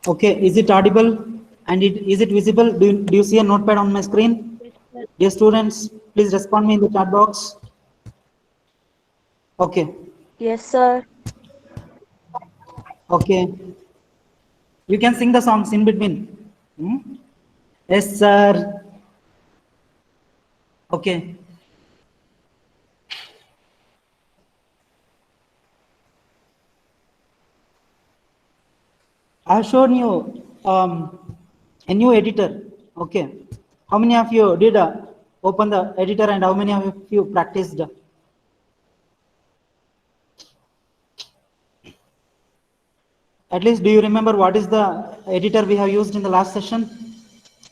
Okay, is it audible? And is it visible? Do you see a notepad on my screen? Yes, sir. Dear students, please respond me in the chat box. Okay, Yes, sir. okay. You can sing the songs in between. Hmm? Yes, sir. Okay. I have shown you a new editor. Okay. How many of you did open the editor and how many of you practiced? At least, do you remember what is the editor we have used in the last session?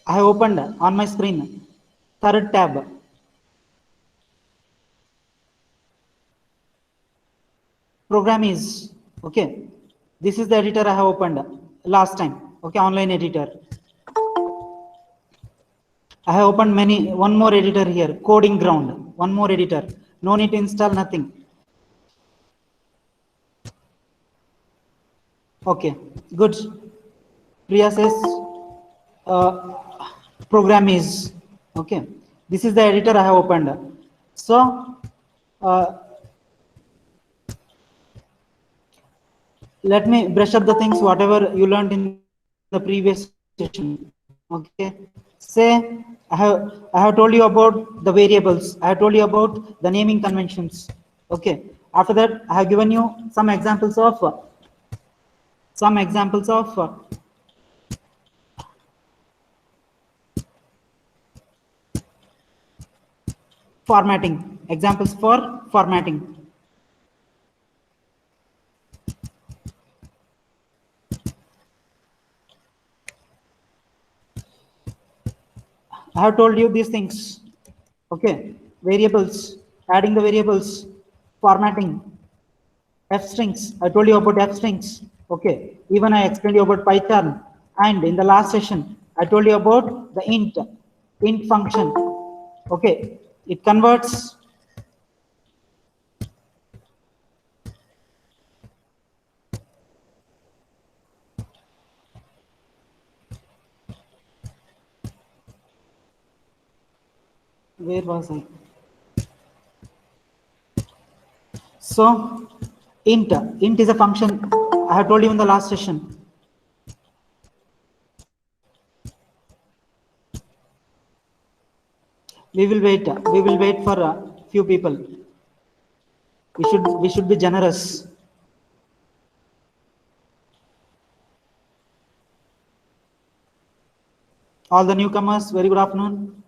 I have opened on my screen. Third tab. Program is, okay. This is the editor I have opened last time. Okay, online editor. I have opened one more editor here, coding ground, one more editor. No need to install nothing. Okay, good. Priya says uh, program is, okay. This is the editor I have opened. So, uh, let me brush up the things, whatever you learned in the previous session. Okay. Say, I have told you about the variables. I have told you about the naming conventions. Okay. After that, I have given you some examples of formatting. Examples for formatting. I have told you these things. Okay. Variables, adding the variables, formatting, F strings. I told you about F strings. Okay. Even I explained you about Python. And in the last session, I told you about the int function. Okay. It converts. Where was I? So, int is a function. I have told you in the last session. We will wait. We will wait for a few people. We should be generous. All the newcomers, very good afternoon.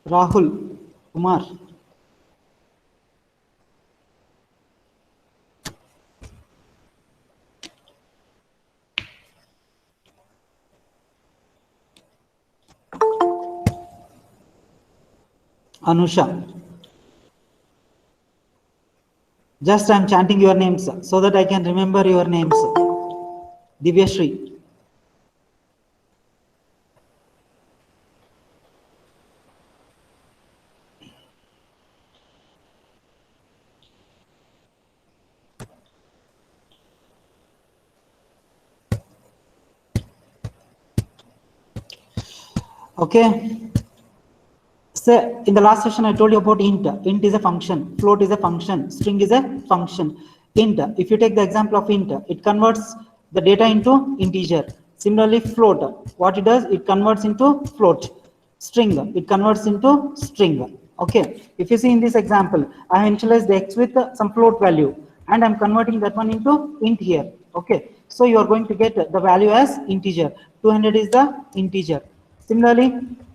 Rahul Kumar. Anusha. Just I'm chanting your names so that I can remember your names. Divyashri. Okay. So in the last session, I told you about int. Int is a function. Float is a function. String is a function. Int. If you take the example of int, it converts the data into integer. Similarly, float. What it does, it converts into float. String. It converts into string. Okay. If you see in this example, I have initialized the x with some float value, and I'm converting that one into int here. Okay. So you are going to get the value as integer. 200 is the integer. Similarly,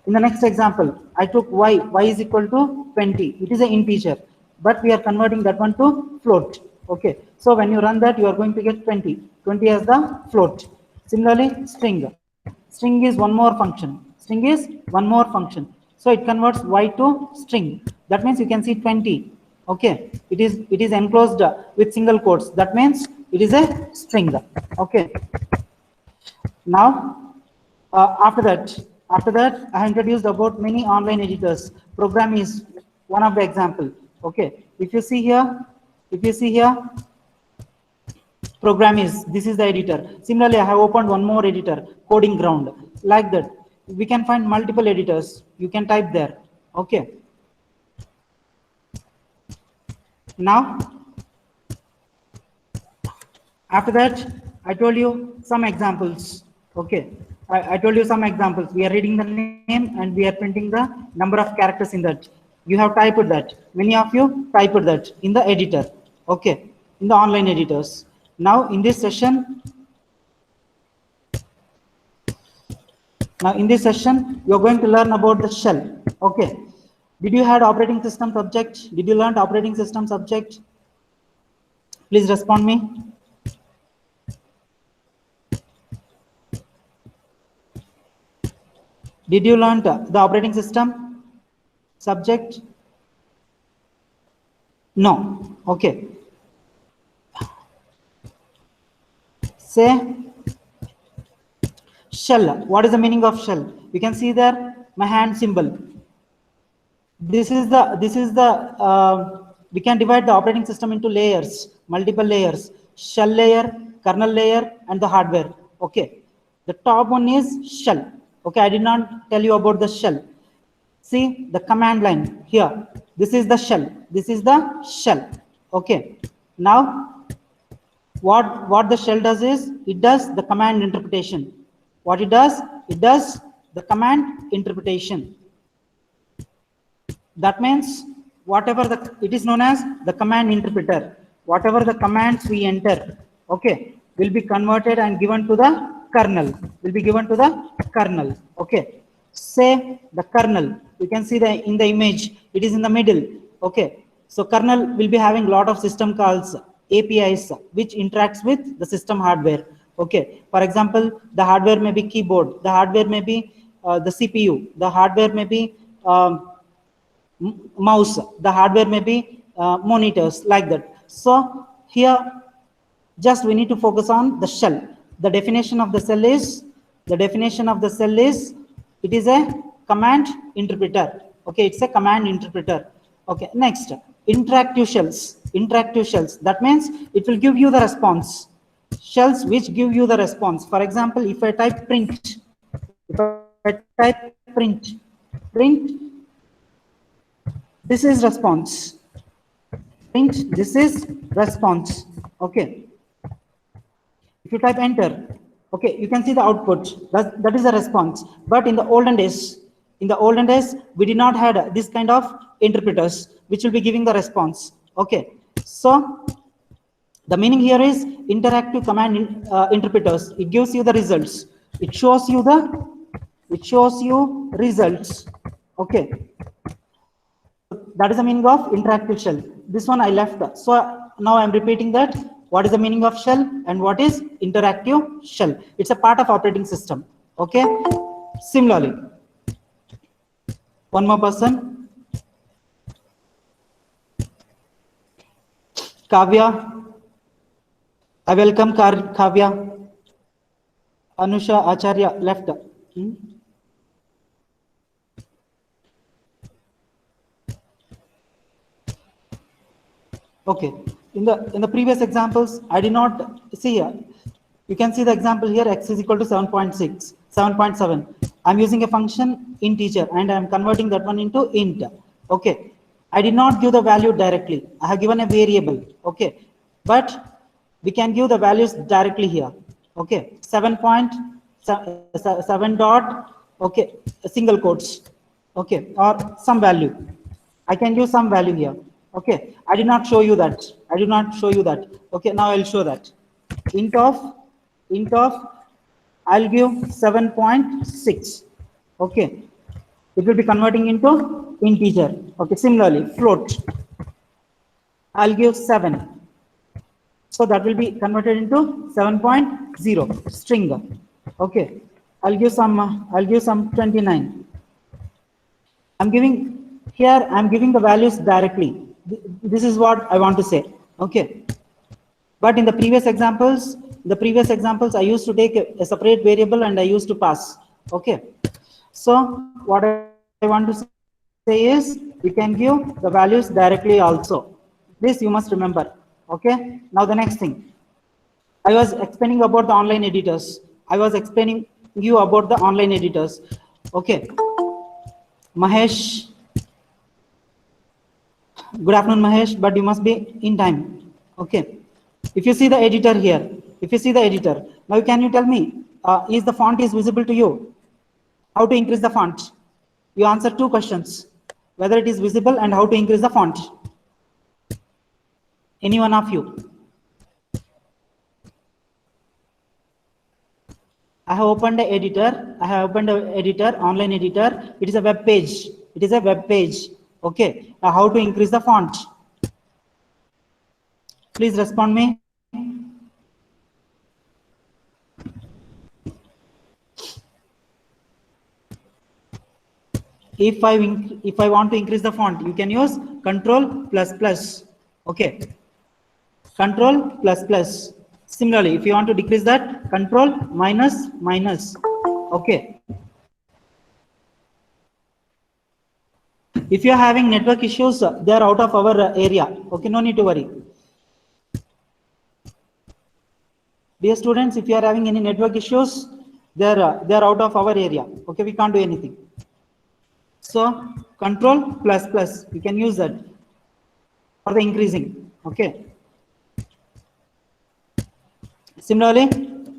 in the next example, I took y is equal to 20. It is an integer, but we are converting that one to float. Okay, so when you run that, you are going to get 20 as the float. Similarly, string is one more function. String is one more function. So it converts y to string. That means you can see 20. Okay, it is enclosed with single quotes. That means It is a string. Okay. Now, after that, I introduced about many online editors. Program is one of the example. Okay. If you see here, program is, this is the editor. Similarly, I have opened one more editor, Coding Ground. Like that, we can find multiple editors. You can type there. Okay. Now, after that, I told you some examples. Okay. I told you some examples. We are reading the name and we are printing the number of characters in that. You have typed that. Many of you typed that in the editor. Okay. In the online editors. Now, in this session, you are going to learn about the shell. Okay. Did you had operating system subject? Did you learn operating system subject? Please respond me. Did you learn the operating system subject? No. Okay. Say shell. What is the meaning of shell? You can see there my hand symbol. This is the we can divide the operating system into layers, multiple layers: shell layer, kernel layer, and the hardware. Okay. The top one is shell. Okay. I did not tell you about the shell. See the command line here. This is the shell. This is the shell. Okay. Now, what the shell does is, it does the command interpretation. What it does the command interpretation. That means whatever it is known as the command interpreter. Whatever the commands we enter, okay, will be converted and given to the kernel. Okay. Say the kernel. You can see in the image, it is in the middle. Okay. So kernel will be having a lot of system calls, APIs, which interacts with the system hardware. Okay. For example, the hardware may be keyboard, the hardware may be the CPU, the hardware may be mouse, the hardware may be monitors, like that. So here, just we need to focus on the shell. The definition of the shell is, it is a command interpreter. Okay, it's a command interpreter. Okay, next, interactive shells. That means it will give you the response. Shells which give you the response. For example, if I type print, this is response. Print, this is response. Okay. If you type enter, okay, you can see the output. That is the response. But in the olden days, we did not have this kind of interpreters which will be giving the response. Okay. So the meaning here is interactive command interpreters. It gives you the results. It shows you results. Okay. That is the meaning of interactive shell. This one I left. So now I'm repeating that. What is the meaning of shell and what is interactive shell? It's a part of operating system. Okay. Similarly, one more person. Kavya. I welcome Kavya. Anusha Acharya left. Okay. In the previous examples, I did not see here. You can see the example here, x is equal to 7.6, 7.7. I'm using a function integer and I'm converting that one into int. Okay. I did not give the value directly. I have given a variable. Okay. But we can give the values directly here. Okay. 7.7 dot, okay, single quotes. Okay. Or some value. I can give some value here. Okay. I did not show you that. Okay. Now I'll show that. Int of, I'll give 7.6. Okay. It will be converting into integer. Okay. Similarly, float, I'll give 7. So that will be converted into 7.0 string. Okay. I'll give some 29. I'm giving the values directly. This is what I want to say. Okay. But in the previous examples, I used to take a separate variable and I used to pass. Okay. So what I want to say is we can give the values directly also. This you must remember. Okay. Now the next thing. I was explaining about the online editors. I was explaining you about the online editors. Okay. Mahesh. Good afternoon, Mahesh, but you must be in time. Okay. If you see the editor here, now can you tell me, is the font is visible to you? How to increase the font? You answer two questions, whether it is visible and how to increase the font. Any one of you? I have opened the editor. Online editor. It is a web page. Okay. Now how to increase the font? Please respond me. If I want to increase the font, you can use Control ++. Okay. Control ++. Similarly, if you want to decrease that, Control -. Okay. If you are having network issues, they are out of our area. Okay, no need to worry. Dear students, if you are having any network issues, they are out of our area. Okay, we can't do anything. So Control ++, you can use that for the increasing. Okay. Similarly,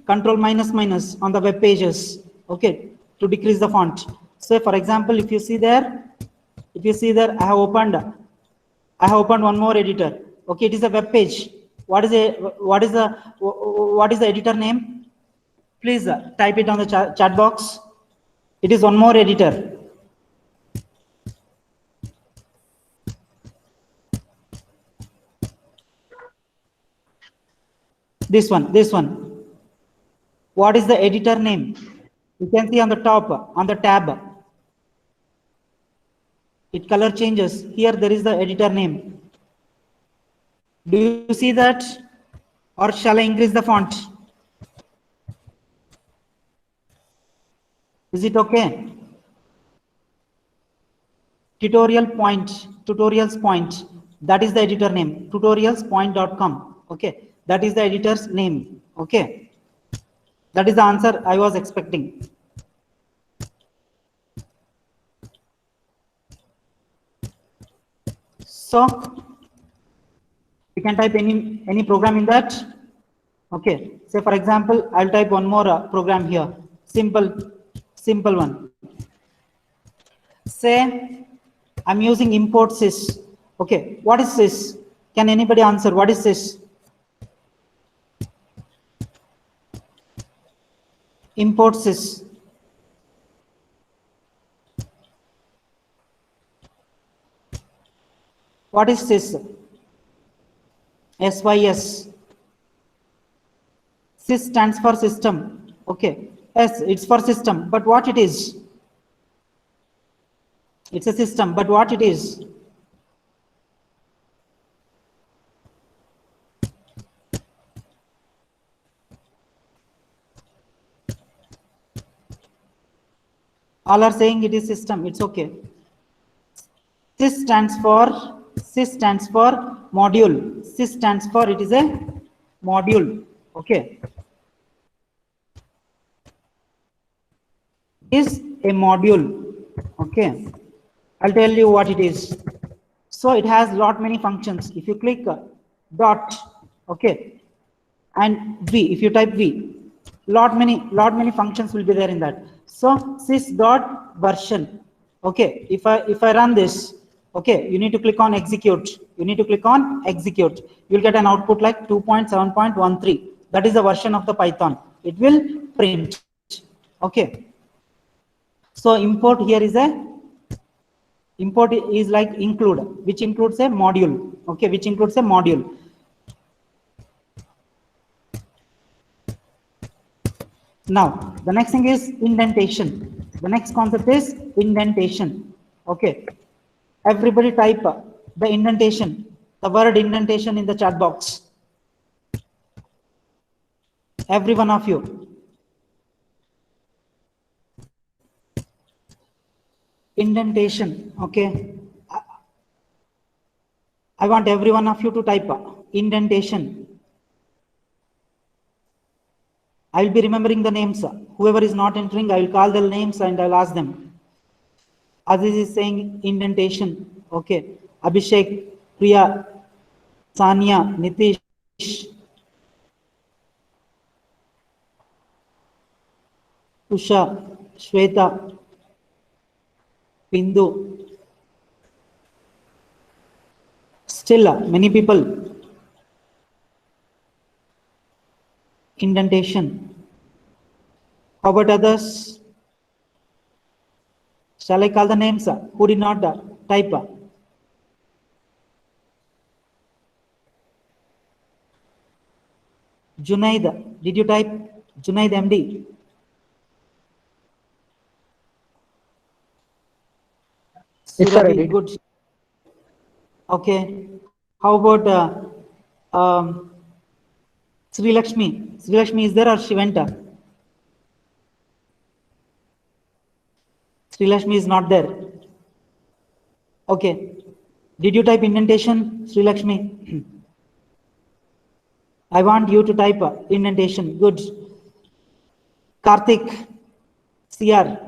Control -- on the web pages. Okay, to decrease the font. So for example, if you see there, I have opened one more editor. Okay, it is a web page. What is the editor name? Please type it on the chat box. It is one more editor. This one. What is the editor name? You can see on the top, on the tab. It color changes. Here there is the editor name. Do you see that? Or shall I increase the font? Is it okay? Tutorials point. That is the editor name. Tutorialspoint.com. Okay. That is the editor's name. Okay. That is the answer I was expecting. So you can type any program in that. Okay. Say for example, I'll type one more program here. Simple one. Say I'm using import sys. Okay. What is sys? Can anybody answer? What is sys? Import sys. What is sys? SYS. Sys stands for system. Okay. S, it's for system. But what it is? It's a system. But what it is? All are saying it is system. It's okay. Sys stands for module. Sys stands for it is a module. Okay. Is a module. Okay. I'll tell you what it is. So it has many functions. If you click dot, okay, and V, if you type V, lot many functions will be there in that. So sys dot version. Okay, if I run this, okay, you need to click on execute. You'll get an output like 2.7.13. That is the version of the Python. It will print. Okay. So import here is like include, which includes a module. Okay, which includes a module. Now the next thing is indentation. The next concept is indentation. Okay, everybody type the indentation, the word indentation in the chat box. Every one of you. Indentation. Okay, I want every one of you to type indentation. I will be remembering the names. Whoever is not entering, I will call the names and I will ask them. Aziz is saying indentation. Okay, Abhishek, Priya, Sanya, Nitish, Usha, Shweta, Bindu. Still, many people. Indentation. How about others? Shall I call the names who did not type? Junaid, did you type? Junaid MD. Yes, sir, I did. Good. Okay. How about Sri Lakshmi? Sri Lakshmi is there or she went? Sri Lakshmi is not there. Okay. Did you type indentation, Sri Lakshmi? I want you to type indentation. Good. Karthik, CR.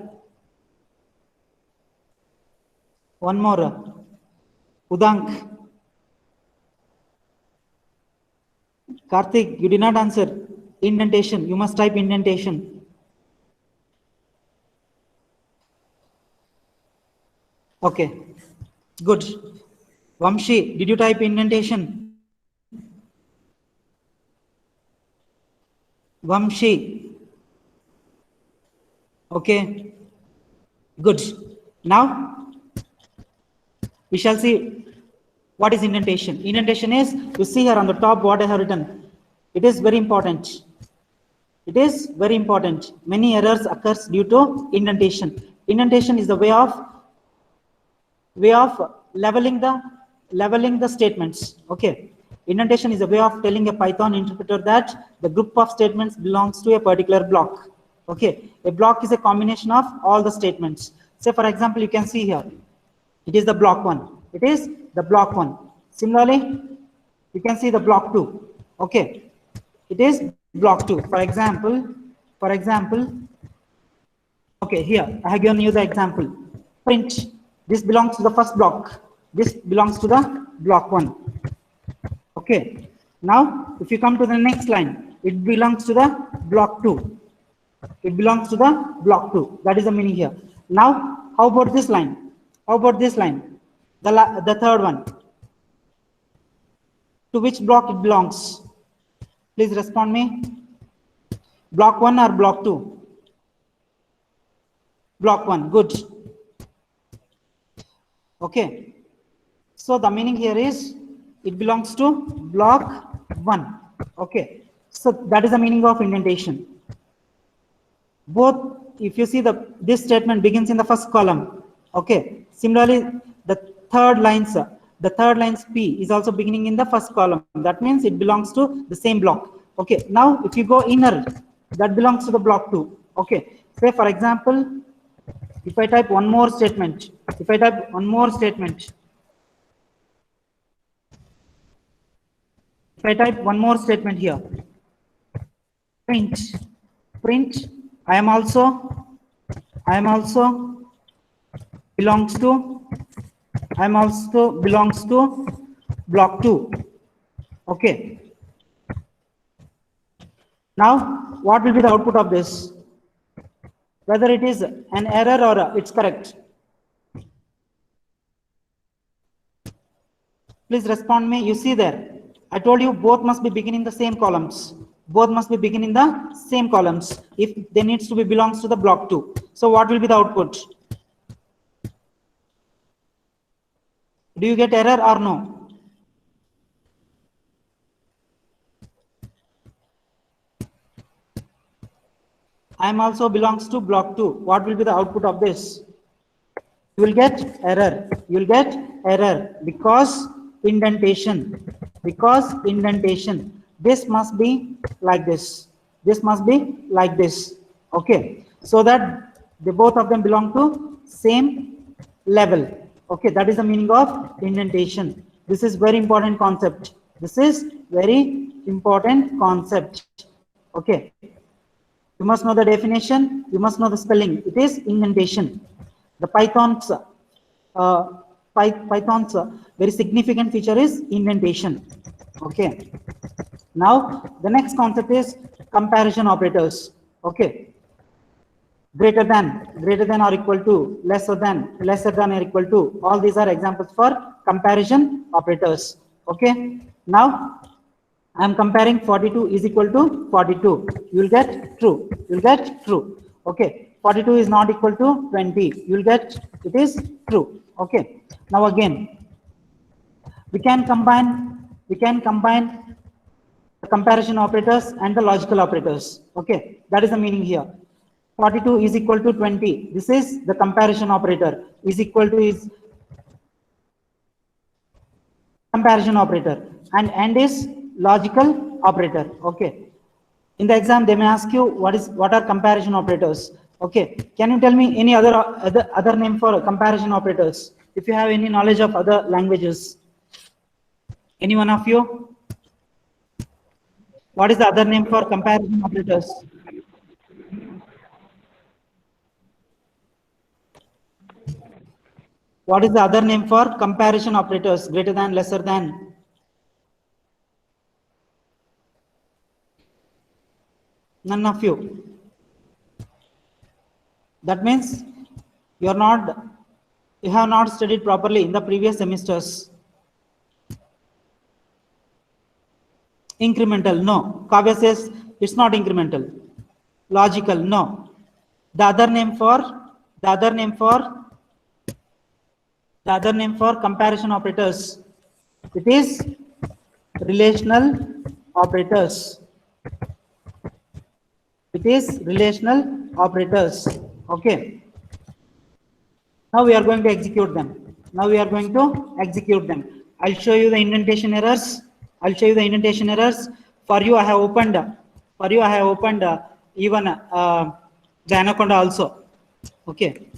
One more. Udank. Karthik, you did not answer. Indentation. You must type indentation. Okay. Good. Vamshi, did you type indentation? Vamshi. Okay. Good. Now we shall see what is indentation. Indentation is, you see here on the top what I have written. It is very important. It is very important. Many errors occurs due to indentation. Indentation is the way of leveling the statements. Okay. Indentation is a way of telling a Python interpreter that the group of statements belongs to a particular block. Okay. A block is a combination of all the statements. Say for example, you can see here, it is the block 1. It is the block 1. Similarly, you can see the block 2. Okay. It is block 2. For example, okay, here I have given you the example. Print. This belongs to the first block. This belongs to the block 1. Okay. Now, if you come to the next line, it belongs to the block 2. It belongs to the block 2. That is the meaning here. Now, how about this line? How about this line? The third one. To which block it belongs? Please respond me. Block 1 or block 2? Block 1. Good. Okay. So the meaning here is it belongs to block 1. Okay. So that is the meaning of indentation. Both, if you see this statement begins in the first column. Okay. Similarly, the third lines P is also beginning in the first column. That means it belongs to the same block. Okay. Now, if you go inner, that belongs to the block 2. Okay. Say for example, if I type one more statement, here, print, I am also belongs to block 2. Okay. Now, what will be the output of this? Whether it is an error or it's correct. Please respond me. You see there, I told you both must be beginning the same columns. Both must be beginning the same columns if they needs to be belongs to the block 2. So what will be the output? Do you get error or no? I am also belongs to block 2. What will be the output of this? You will get error. You will get error because indentation. This must be like this. this must be like this. Okay, so that they both of them belong to same level. Okay, that is the meaning of indentation. This is very important concept. This is very important concept. Okay, you must know the definition, you must know the spelling. It is indentation. The Python's Python's very significant feature is indentation. Okay, now the next concept is comparison operators. Okay, greater than or equal to, lesser than or equal to, all these are examples for comparison operators. Okay, now I am comparing 42 is equal to 42. You will get true. You will get true. Okay. 42 is not equal to 20. You will get it is true. Okay. Now again, we can combine the comparison operators and the logical operators. Okay. That is the meaning here. 42 is equal to 20. This is the comparison operator. Is equal to is comparison operator, and is logical operator. Okay, in the exam they may ask you what are comparison operators. Okay, can you tell me any other name for comparison operators, if you have any knowledge of other languages? Any one of you? What is the other name for comparison operators? What is the other name for comparison operators? Greater than, lesser than? None of you. That means you have not studied properly in the previous semesters. Incremental, no. Kavya says it's not incremental. Logical, no. The other name for comparison operators, it is relational operators. It is relational operators. Okay. Now we are going to execute them. I'll show you the indentation errors. For you, I have opened even the Anaconda also. Okay.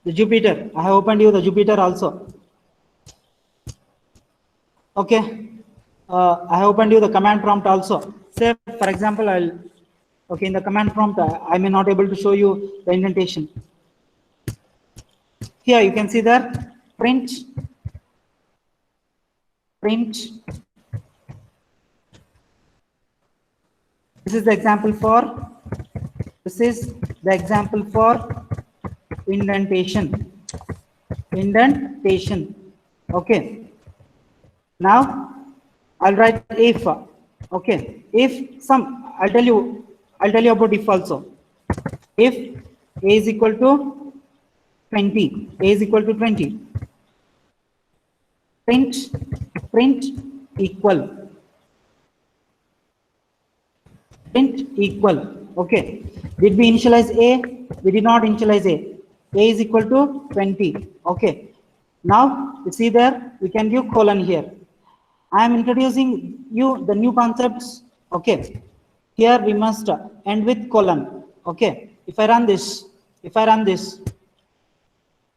The Jupyter. I have opened you the Jupyter also. Okay. I have opened you the command prompt also. Say, for example, in the command prompt, I may not able to show you the indentation. Here you can see that print. This is the example for indentation. Okay. Now I'll write if. Okay. If some, I'll tell you about if also. If a is equal to 20, print equal. Okay. Did we initialize a? We did not initialize a. A is equal to 20. Okay. Now you see there, we can give colon here. I am introducing you the new concepts. Okay. Here we must end with colon. Okay. If I run this,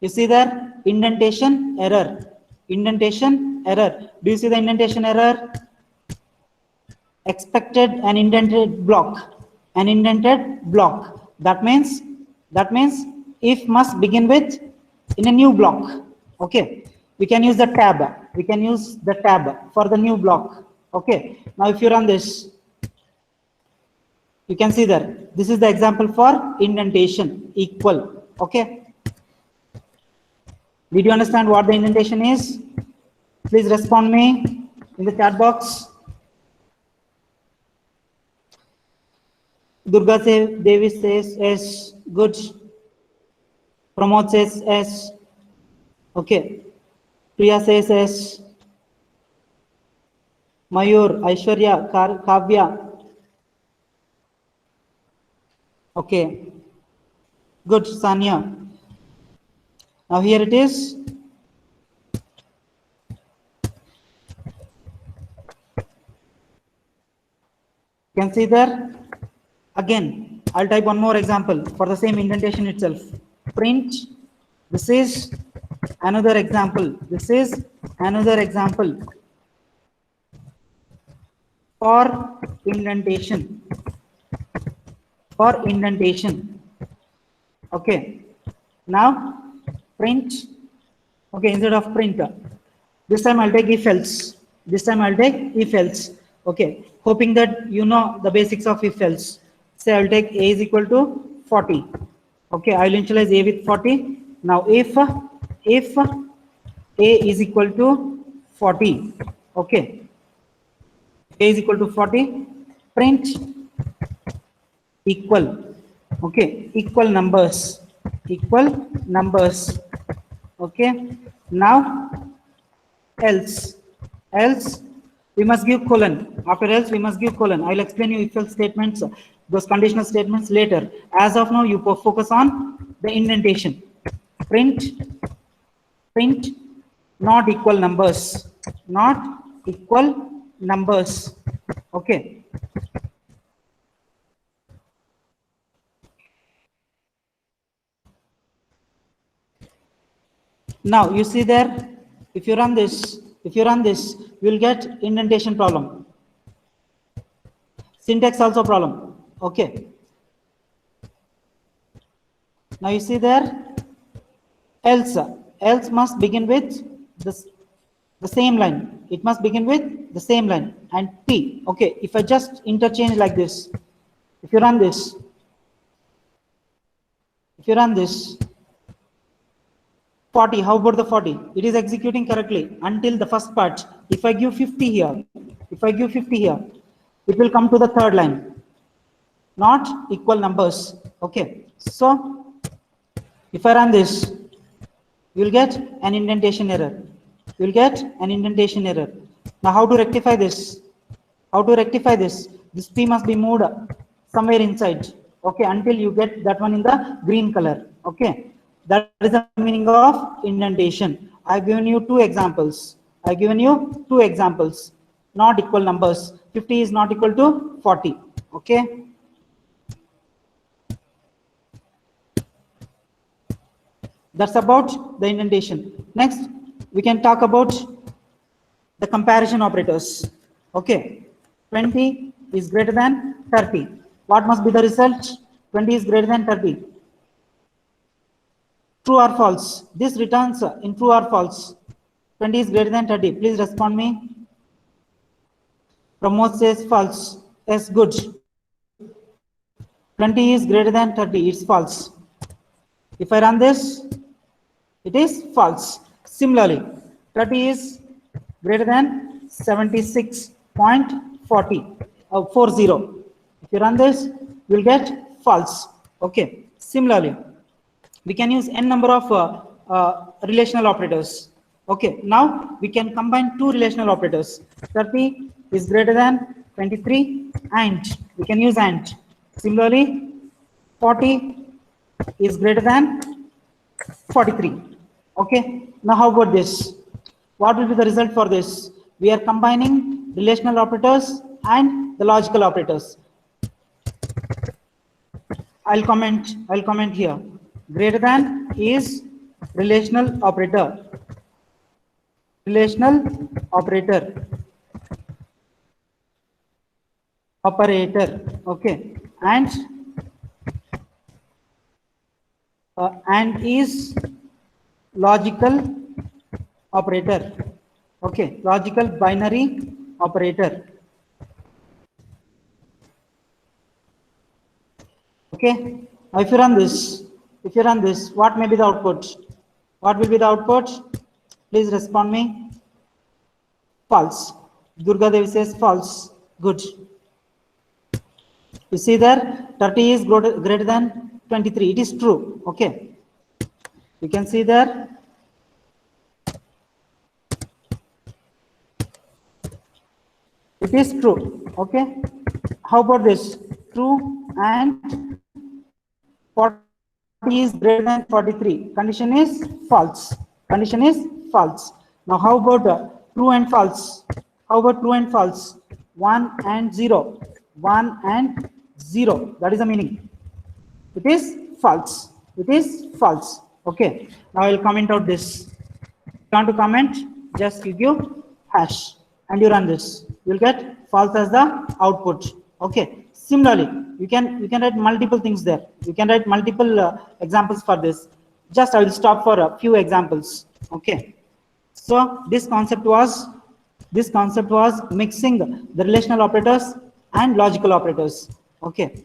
you see there indentation error. Do you see the indentation error? Expected an indented block. That means if must begin with in a new block. Okay. We can use the tab. For the new block. Okay. Now if you run this, you can see there. This is the example for indentation equal. Okay. Did you understand what the indentation is? Please respond me in the chat box. Durga Devi says yes. Good. Pramod says yes. Okay. Priya says yes. Mayur, Aishwarya, Kavya. Okay. Good, Sanya. Now here it is. can see there. Again, I'll type one more example for the same indentation itself. Print. This is another example. This is another example for indentation. For indentation. Okay. Now print. Okay, instead of print, this time I'll take if else. This time I'll take if else. Okay, hoping that you know the basics of if else. Say I'll take a is equal to 40. Okay, I'll initialize a with 40. Now if a is equal to 40, okay, a is equal to 40, print equal, okay, equal numbers, okay. Now else we must give colon. After else we must give colon. I'll explain you if else statements, those conditional statements later. As of now, you focus on the indentation. Print not equal numbers, okay. Now you see there, if you run this, you will get indentation problem. Syntax also problem. Okay. Now you see there, else must begin with the same line. It must begin with the same line and P. Okay. If I just interchange like this, if you run this, 40, how about the 40? It is executing correctly until the first part. If I give 50 here, it will come to the third line. Not equal numbers. Okay. So if I run this, you will get an indentation error. Now how to rectify this? This P must be moved somewhere inside. Okay, until you get that one in the green color. Okay. That is the meaning of indentation. I've given you two examples. Not equal numbers. 50 is not equal to 40. Okay. That's about the indentation. Next, we can talk about the comparison operators. Okay. 20 is greater than 30. What must be the result? 20 is greater than 30. True or false? This returns in true or false. 20 is greater than 30. Please respond me. Pramod says false. Yes, good. 20 is greater than 30. It's false. If I run this, it is false. Similarly, 30 is greater than 76.40. If you run this, you will get false. Okay. Similarly, we can use n number of relational operators. Okay, now we can combine two relational operators. 30 is greater than 23 and we can use and. Similarly, 40 is greater than 43. Okay, now how about this? What will be the result for this? We are combining relational operators and the logical operators. I'll comment here. Greater than is relational operator. Okay, and is logical operator. Okay, logical binary operator. Okay, now if you run this, what may be the output? What will be the output? Please respond me. False. Durga Devi says false. Good. You see there, 30 is greater than 23. It is true. Okay. You can see there. It is true. Okay. How about this? True and 40 is greater than 43. Condition is false. Now how about true and false? 1 and 0. 1 and 0. That is the meaning. It is false. It is false. Okay. Now I will comment out this. If you want to comment, just you give hash and you run this. You will get false as the output. Okay. Similarly, you can write multiple things there. You can write multiple examples for this. Just I will stop for a few examples. Okay. So this concept was mixing the relational operators and logical operators. Okay.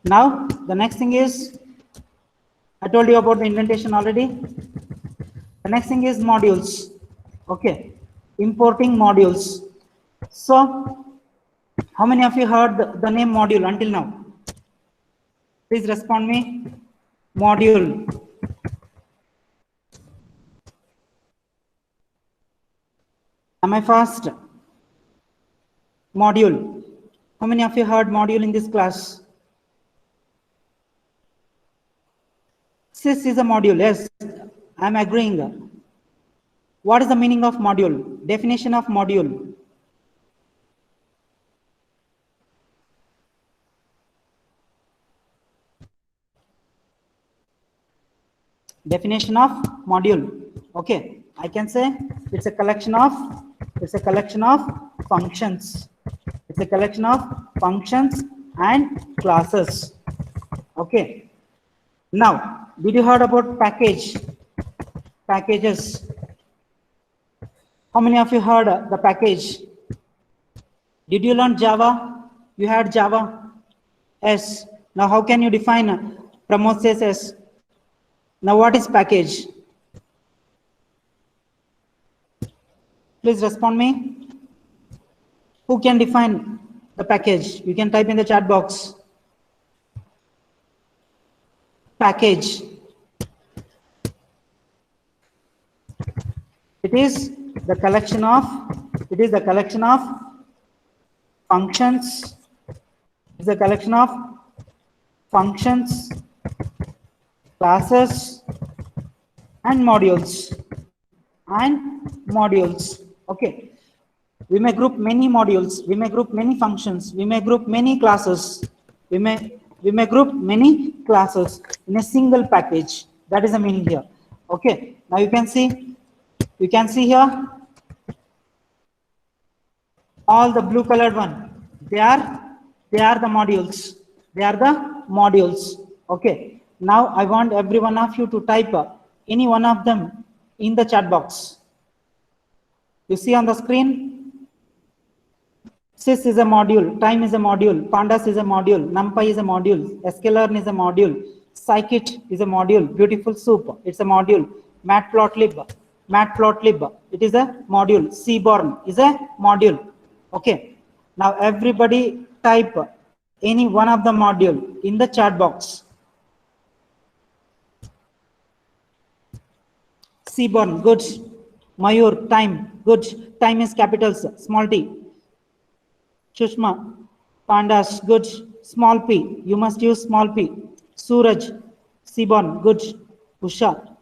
Now the next thing is, I told you about the indentation already. The next thing is modules. Okay, importing modules. So how many of you heard the name module until now? Please respond me. Module. Am I fast? Module. How many of you heard module in this class? Sys is a module. Yes, I am agreeing. What is the meaning of module? Definition of module. Definition of module. Okay, I can say it's a collection of functions. It's a collection of functions and classes. Okay. Now, did you heard about packages? How many of you heard the package? Did you learn Java? You had Java? Yes. Now, how can you define Pramod says yes? Now, what is package? Please respond me. Who can define the package? You can type in the chat box. Package. It is the collection of functions. It's a collection of functions, classes, and modules. Okay. We may group many modules. We may group many functions. We may group many classes. We may group many classes in a single package. That is the meaning here. Okay. Now you can see here all the blue colored one. They are the modules. They are the modules. Okay. Now I want every one of you to type any one of them in the chat box. You see on the screen. Sys is a module, time is a module, pandas is a module, numpy is a module, sklearn is a module, scikit is a module, beautiful soup, it's a module, matplotlib, it is a module, seaborn is a module. Okay. Now everybody type any one of the module in the chat box. Seaborn, good. Mayur, time, good. Time is capitals, small t. Chushma, pandas, good. Small p, you must use small p. Suraj, Seaborn, good. Usha,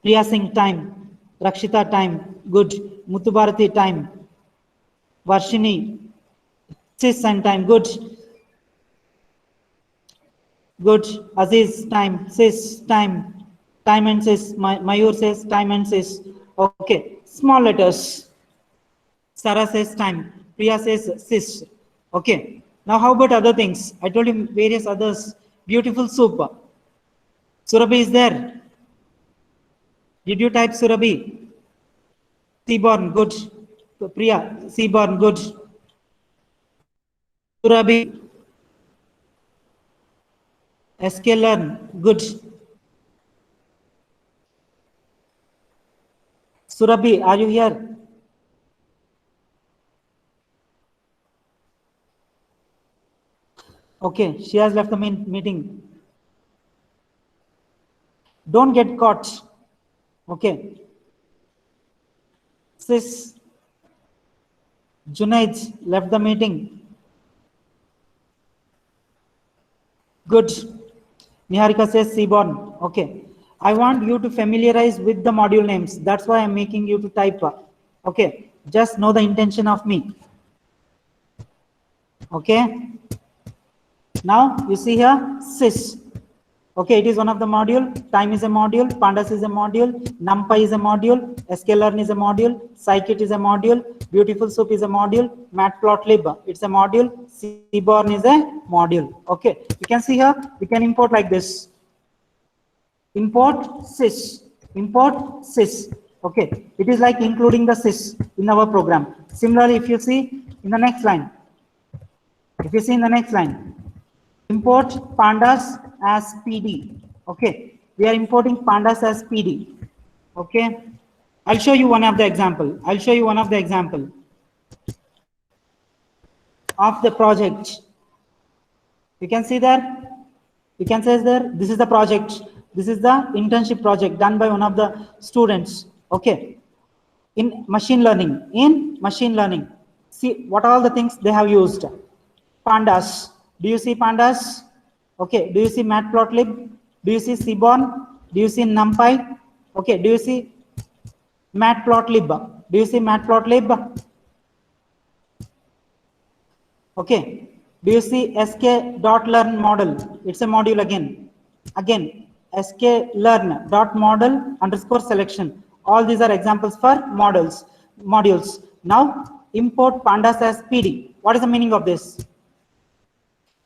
Priya Singh, time. Rakshita, time, good. Muthubarati, time. Varshini, Sis and time, good. Good. Aziz, time. Sis, time. Time and sis. Mayur says time and sis. Okay. Small letters. Sarah says time. Priya says sis. Okay. Now how about other things? I told you various others. Beautiful soup. Surabhi is there. Did you type Surabhi? Seaborn, good. Priya, Seaborn, good. Surabhi. sklearn, good. Surabhi, are you here? Okay, she has left the meeting. Don't get caught. Okay. Sis, Junaid left the meeting. Good. Niharika says Seaborn. Okay. I want you to familiarize with the module names. That's why I'm making you to type. Okay. Just know the intention of me. Okay. Now you see here sys. Okay, it is one of the module. Time is a module. Pandas is a module. NumPy is a module. sklearn is a module. Scikit is a module. Beautiful Soup is a module. Matplotlib, it's a module. Seaborn is a module. Okay, you can see here we can import like this. Import sys. Import sys. Okay, it is like including the sys in our program. Similarly, if you see in the next line, import pandas as PD. Okay, we are importing pandas as PD. Okay, I'll show you one of the example. Of the project. You can see there. You can say there. This is the project. This is the internship project done by one of the students. Okay, in machine learning. See what all the things they have used. Pandas. Do you see pandas? Okay. Do you see Matplotlib? Do you see Seaborn? Do you see NumPy? Okay. Do you see Matplotlib? Okay. Do you see sk.learn model? It's a module again. sklearn.model underscore selection. All these are examples for modules. Now import pandas as PD. What is the meaning of this?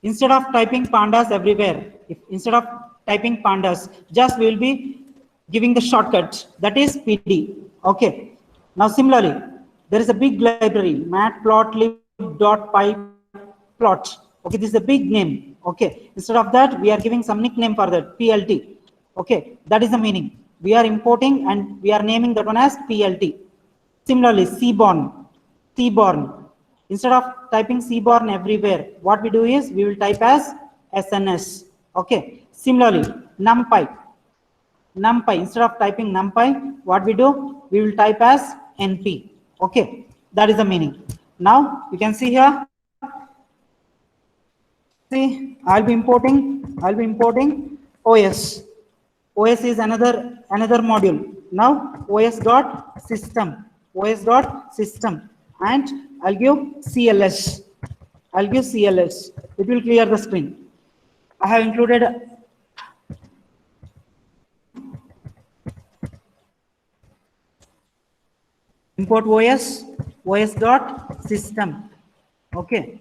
Instead of typing pandas everywhere, just we will be giving the shortcut, that is PD. Okay. Now similarly, there is a big library, matplotlib.pyplot. Okay, this is a big name. Okay, instead of that, we are giving some nickname for that, PLT. Okay, that is the meaning. We are importing and we are naming that one as PLT. Similarly, Seaborn. Instead of typing Seaborn everywhere, what we do is we will type as SNS. Okay. Similarly, NumPy. Instead of typing NumPy, what we do? We will type as NP. Okay. That is the meaning. Now you can see here. See, I'll be importing OS. OS is another module. Now OS.system. And I'll give CLS. It will clear the screen. I have included import OS.system. Okay.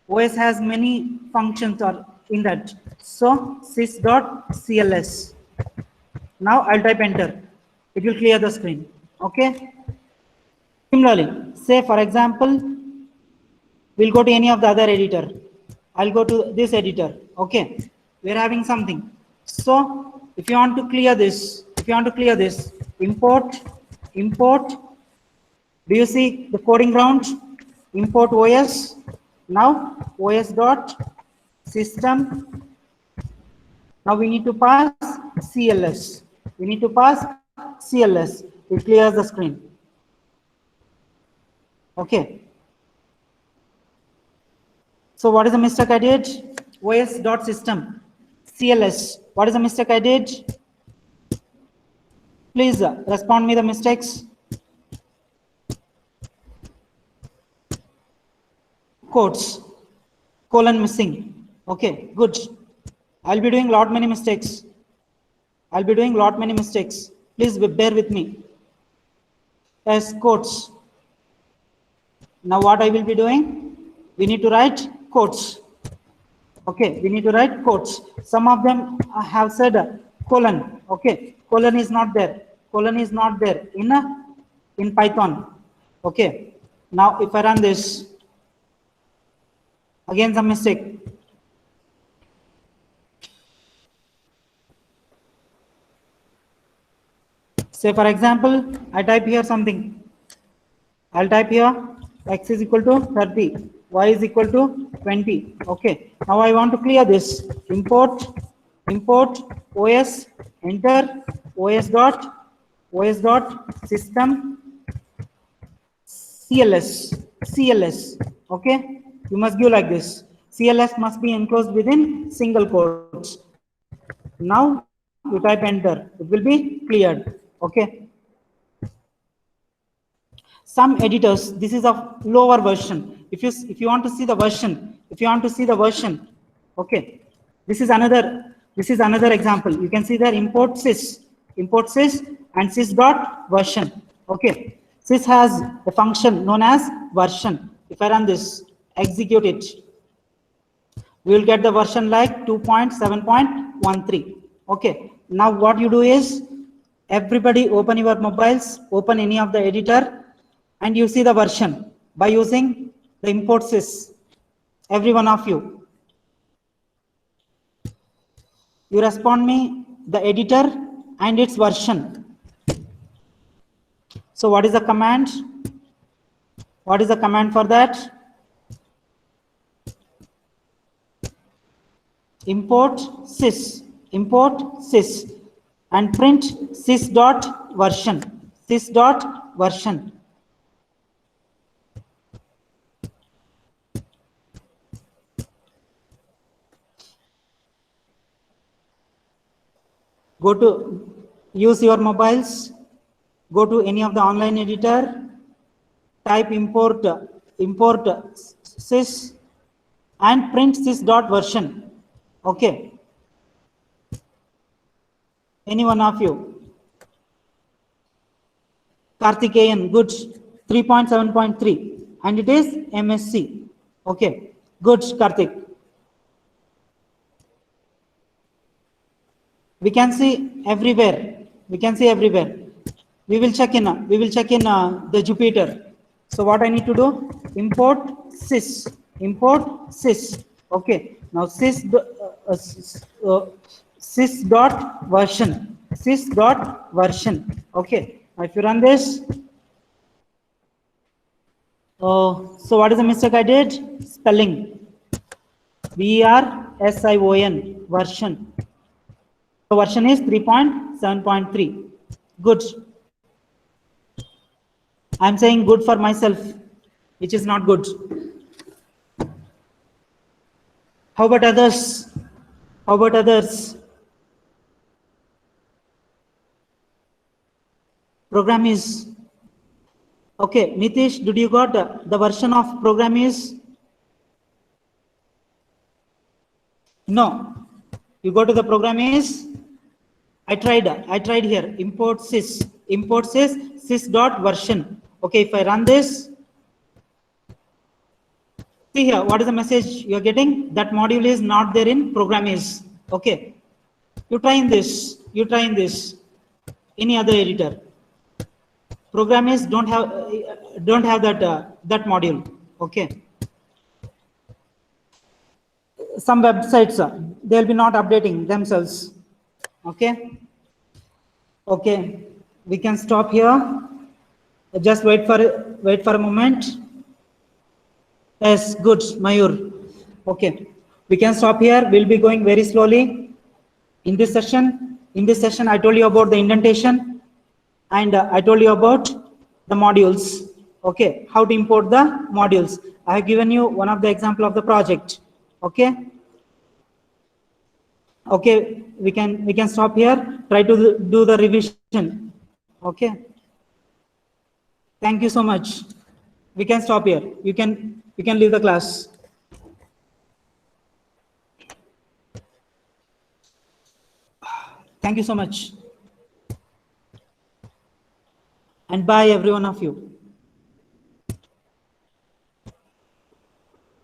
OS has many functions in that. So sys.cls. Now I'll type enter. It will clear the screen. Okay. Similarly, say for example, we'll go to any of the other editor. I'll go to this editor. Okay. We're having something. So if you want to clear this, import. Do you see the coding ground? Import OS. Now OS.system. Now we need to pass CLS. It clears the screen. Okay. So what is the mistake I did? OS.system. CLS. What is the mistake I did? Please respond me the mistakes. Quotes. Colon missing. Okay, good. I'll be doing lot many mistakes. Please bear with me. As quotes. Now what I will be doing? We need to write quotes. Okay, we need to write quotes. Some of them have said colon. Okay, colon is not there in Python. Okay, now if I run this, again some mistake. Say for example, I type here something. I'll type here x is equal to 30, y is equal to 20. Okay, now I want to clear this. Import OS, enter OS.system CLS. Okay, you must give like this. CLS must be enclosed within single quotes. Now you type enter, it will be cleared. Okay. Some editors, this is a lower version. If you want to see the version, if you want to see the version, okay, this is another example. You can see there import sys and sys dot version. Okay, sys has a function known as version. If I run this, execute it, we will get the version like 2.7.13. okay, now what you do is, everybody open your mobiles, open any of the editor, and you see the version by using the import sys. Every one of you respond me the editor and its version. So what is the command? What is the command for that? Import sys and print sys dot version. Go to, use your mobiles, go to any of the online editor, type import sys and print sys dot version. Okay, any one of you. Karthikeyan, good, 3.7.3 and it is MSc. Okay, good, Karthik. We can see everywhere. We will check in the Jupyter. So what I need to do? Import sys. Okay. Now sys dot version. Okay. Now if you run this, so what is the mistake I did? Spelling. version. Version. The version is 3.7.3. Good. I'm saying good for myself, which is not good. How about others? Program is okay. Nitish, did you got the version of program is? No. You go to the program is. I tried here. Import sys dot version. Okay, if I run this, see here, what is the message you are getting? That module is not there in program is. Okay, you try in this. Any other editor. Program is don't have that module. Okay. Some websites they'll be not updating themselves. Okay. We can stop here. Just wait for a moment. Yes, good, Mayur. Okay, we can stop here. We'll be going very slowly in this session. I told you about the indentation, and I told you about the modules. Okay, how to import the modules. I have given you one of the example of the project. Okay. Okay, we can stop here. Try to do the revision. Okay. Thank you so much. We can stop here. You can leave the class. Thank you so much. And bye every one of you.